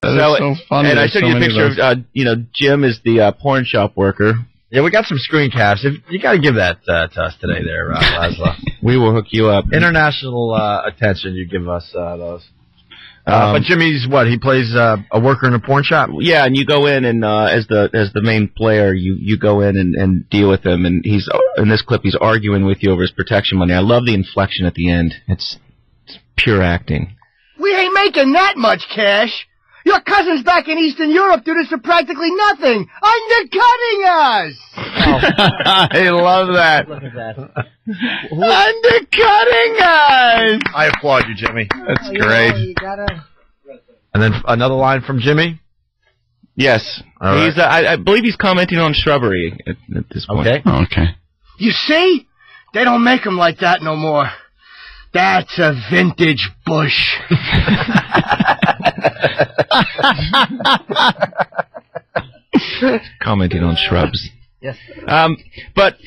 That's so funny. And I took you a picture of, Jim is the porn shop worker. Yeah, we got some screen caps. You got to give that to us today there, Lazlow. We will hook you up. International attention you give us those. But Jimmy's what? He plays a worker in a porn shop? Yeah, and you go in and as the main player, you go in and deal with him. And he's in this clip, he's arguing with you over his protection money. I love the inflection at the end. It's pure acting. We ain't making that much cash. Your cousins back in Eastern Europe do this for practically nothing, undercutting us. I love that. Look at that. Undercutting us. I applaud you, Jimmy. That's great. You gotta... And then another line from Jimmy? Yes. All right. He's I believe he's commenting on shrubbery at this point. Okay. Oh, okay. You see? They don't make them like that no more. That's a vintage bush. Commenting on shrubs. Yes. But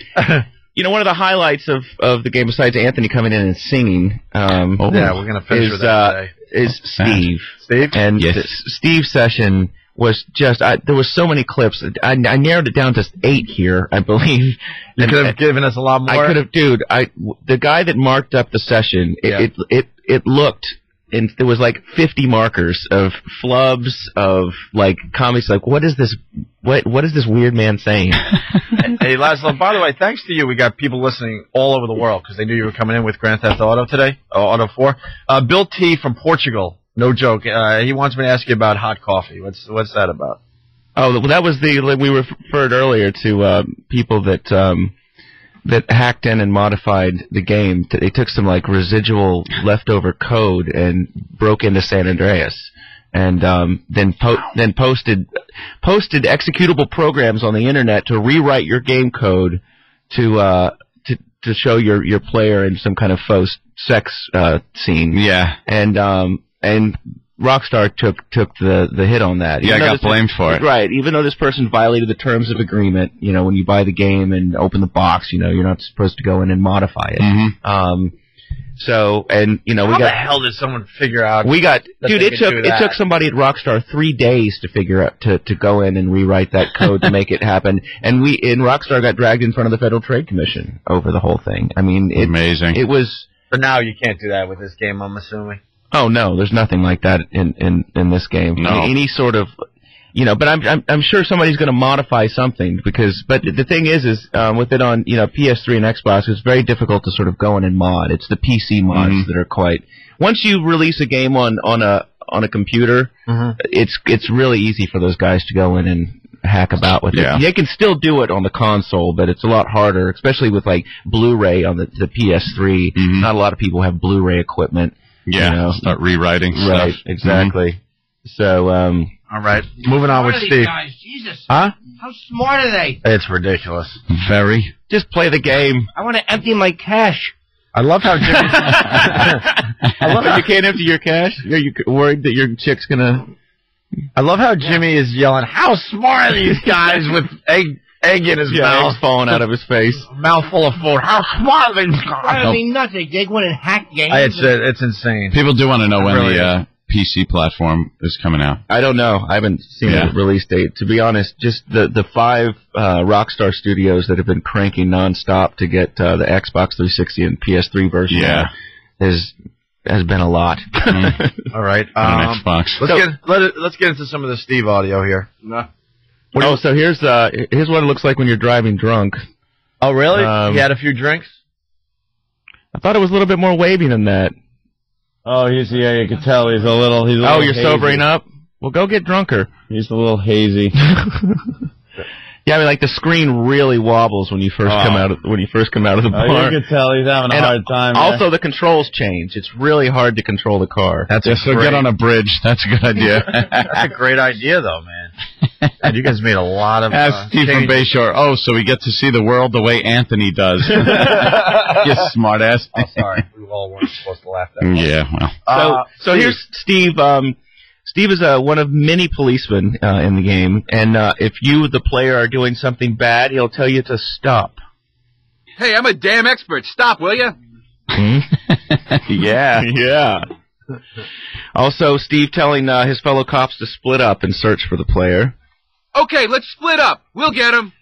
one of the highlights of the game, besides Anthony coming in and singing, yeah, we're gonna finish with that today. Is Steve. Steve? And yes. the Steve session was just there was so many clips. I narrowed it down to 8 here, I believe. You could have given us a lot more. I could have, dude. The guy that marked up the session, it looked. And there was like 50 markers of flubs of like comics. Like, what is this? What is this weird man saying? Hey, Laslow. By the way, thanks to you, we got people listening all over the world because they knew you were coming in with Grand Theft Auto today, Auto 4. Bill T from Portugal. No joke. He wants me to ask you about hot coffee. What's that about? Oh, well, that was we referred earlier to people that hacked in and modified the game. They took some like residual leftover code and broke into San Andreas, and then posted executable programs on the internet to rewrite your game code to show your player in some kind of faux sex scene. Yeah, and Rockstar took the hit on that. Yeah, I got blamed for it. Right, even though this person violated the terms of agreement, when you buy the game and open the box, you're not supposed to go in and modify it. Mm-hmm. How the hell did someone figure out? It took somebody at Rockstar 3 days to figure out to go in and rewrite that code to make it happen. And Rockstar got dragged in front of the Federal Trade Commission over the whole thing. I mean, amazing. It was. But now you can't do that with this game, I'm assuming. Oh no, there's nothing like that in this game. No. Any sort of, but I'm sure somebody's going to modify something but the thing is with it on PS3 and Xbox, it's very difficult to sort of go in and mod. It's the PC mods that are quite. Once you release a game on a computer, it's really easy for those guys to go in and hack about with it. They can still do it on the console, but it's a lot harder, especially with like Blu-ray on the PS3. Not a lot of people have Blu-ray equipment. Yeah, start rewriting stuff. Right, exactly. So, all right, moving on with Steve. Guys? Jesus. Huh? How smart are they? It's ridiculous. Very. Just play the game. I want to empty my cash. I love how Jimmy... I love how you can't empty your cash. Are you worried that your chick's gonna... I love how Jimmy is yelling, how smart are these guys with egg in his mouth. Eggs falling out of his face. Mouthful of food. How smart are these guys? I mean, nothing. They went and hacked games. It's insane. People do want to know when the PC platform is coming out. I don't know. I haven't seen the release date. To be honest, just the 5 Rockstar studios that have been cranking nonstop to get the Xbox 360 and PS3 version has been a lot. All right. On Xbox. Let's get into some of the Steve audio here. So here's what it looks like when you're driving drunk. Oh, really? He had a few drinks? I thought it was a little bit more wavy than that. Oh, you can tell he's a little you're hazy. sobering up? Well, go get drunker. He's a little hazy. Yeah, I mean, like the screen really wobbles when you first come out of the bar. You can tell he's having a hard time. Also, the controls change. It's really hard to control the car. So get on a bridge. That's a good idea. That's a great idea, though, man. And you guys made a lot of. Ask Steve from Bayshore. Oh, so we get to see the world the way Anthony does. You smart ass. Oh, sorry, we all weren't supposed to laugh that much. Yeah, well. So here's Steve. Steve is one of many policemen in the game, and if you, the player, are doing something bad, he'll tell you to stop. Hey, I'm a damn expert. Stop, will you? Yeah. Also, Steve telling his fellow cops to split up and search for the player. Okay, let's split up. We'll get him.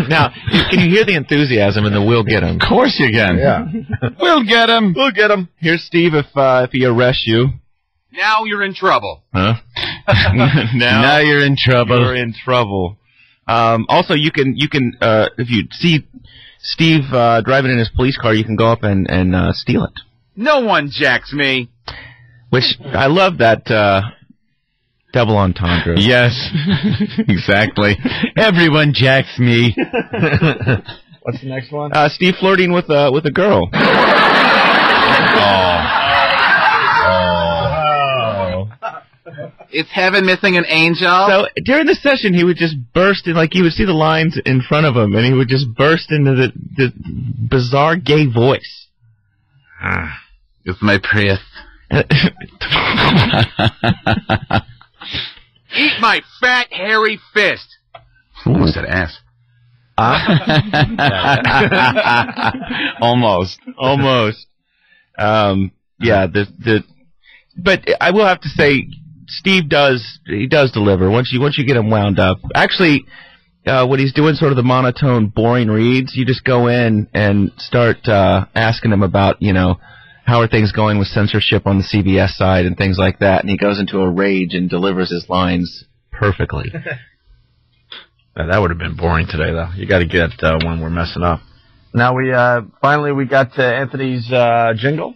Now, can you hear the enthusiasm in the "we'll get him"? Of course you can. Yeah. We'll get him. We'll get him. Here's Steve if he arrests you. Now you're in trouble. Huh? Now you're in trouble. You're in trouble. Also, you can if you see Steve driving in his police car, you can go up and steal it. No one jacks me. Which I love that double entendre. Yes, exactly. Everyone jacks me. What's the next one? Steve flirting with a girl. Is heaven missing an angel? So during the session, he would just burst in, like, he would see the lines in front of him, and he would just burst into the bizarre gay voice. It's my Prius. Eat my fat, hairy fist. Almost said ass. Almost. Yeah, but I will have to say, Steve does deliver once you get him wound up. Actually, when he's doing sort of the monotone, boring reads, you just go in and start asking him about, how are things going with censorship on the CBS side and things like that, and he goes into a rage and delivers his lines perfectly. That would have been boring today, though. You got to get when we're messing up. Now we finally got to Anthony's jingle.